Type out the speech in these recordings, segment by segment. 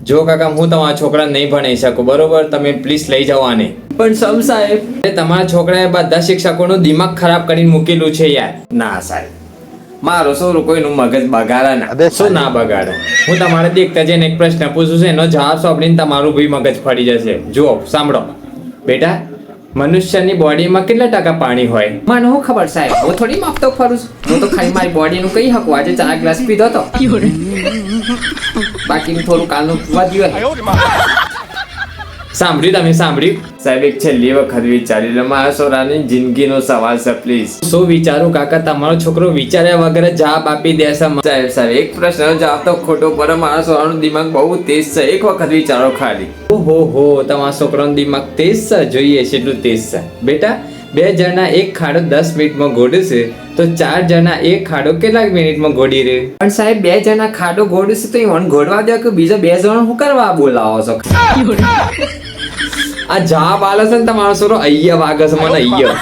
જો કાકા હું તમારા છોકરા નહીં ભણાઈ શકું, બરોબર? તમે પ્લીઝ લઈ જાઓ આને. પણ સમ સાહેબ, તમારા છોકરાએ બધા શિક્ષકોનું દિમાગ ખરાબ કરીને મૂકેલું છે યાર. ના સાહેબ, મારો છોકરો કોઈનું મગજ બગાડે ના. શું ના બગાડે? હું તમારે દેખતા જઈને એક પ્રશ્ન પૂછું છું, એનો જવાબ સાંભળીને તમારું બી મગજ ફરી જશે. જુઓ, સાંભળો બેટા, મનુષ્યની બોડીમાં કેટલા ટકા પાણી હોય? મને શું ખબર સાહેબ, હું થોડી માપતો ફરું છું. હું તો ખાલી મારી બોડીનું કહી શકું. આજે 4 ગ્લાસ પીધો તો, બાકીનું થોડું કાલનું વધ્યું. સાંભળ્યું તમે? સાંભળ્યું? સાહેબ, એક છેલ્લી વખત વિચારી લો, મારા છોકરાની જિંદગીનો સવાલ છે, પ્લીઝ. શું વિચારું કાકા? તમારો છોકરો વિચાર્યા વગર જવાબ આપી દેશે. સાહેબ, એક પ્રશ્નનો જવાબ તો ખોટો પડે. મારા છોકરાનું દિમાગ બહુ તેજ છે, એક વખત વિચારો ખાલી. ઓહો, તમારા છોકરાનું દિમાગ તેજ છે? જોઈએ એટલું તેજ છે. બેટા, 2 જણના એક ખાડો 10 મિનિટમાં ગોળશે, તો 4 જણના એક ખાડો કેટલા મિનિટમાં ગોળી રહે? પણ સાહેબ, 2 જણા ખાડો ગોળશે તો ઈવન ગોળવા દો કે બીજા 2 જણા શું કરવા બોલાવો છો? આ જવાબ આલે છે ને તમારો છોકરો અહીંયા વાગે છે મને, અહીંયા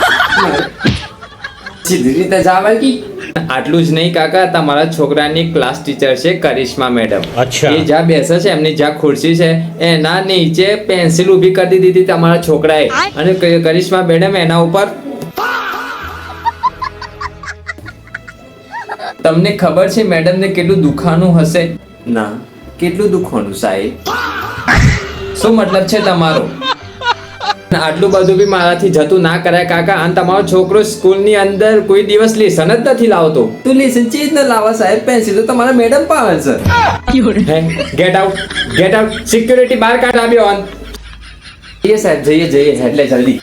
સીધી રીતે જવાબ આપી. આટલું જ નહીં કાકા, તમારા છોકરાની ક્લાસ ટીચર છે કરિશ્મા મેડમ. અચ્છા. એ જ્યાં બેસે છે, એમની જ્યાં ખુરશી છે એના નીચે પેન્સિલ ઊભી કરી દીધી તમારા છોકરાએ, અને કરિશ્મા મેડમ એના ઉપર. તમને ખબર છે મેડમ ને કેટલું દુખાનું હશે? ના. કેટલું દુખવાનું સાહેબ? શું મતલબ છે તમારો? આટલું બધું બી મારાથી જતું ના કરાય કાકા. અને તમારો છોકરો સ્કૂલની અંદર કોઈ દિવસ લેસન જ નથી લાવતો. તું લેસન ચીજ ન લાવવા સાહેબ, પેન્સિલ તો તમારા મેડમ પાસે છે. Get out. સિક્યુરિટી બહાર કાઢ આવ્યો. જઈએ સાહેબ, જઈએ એટલે જલ્દી.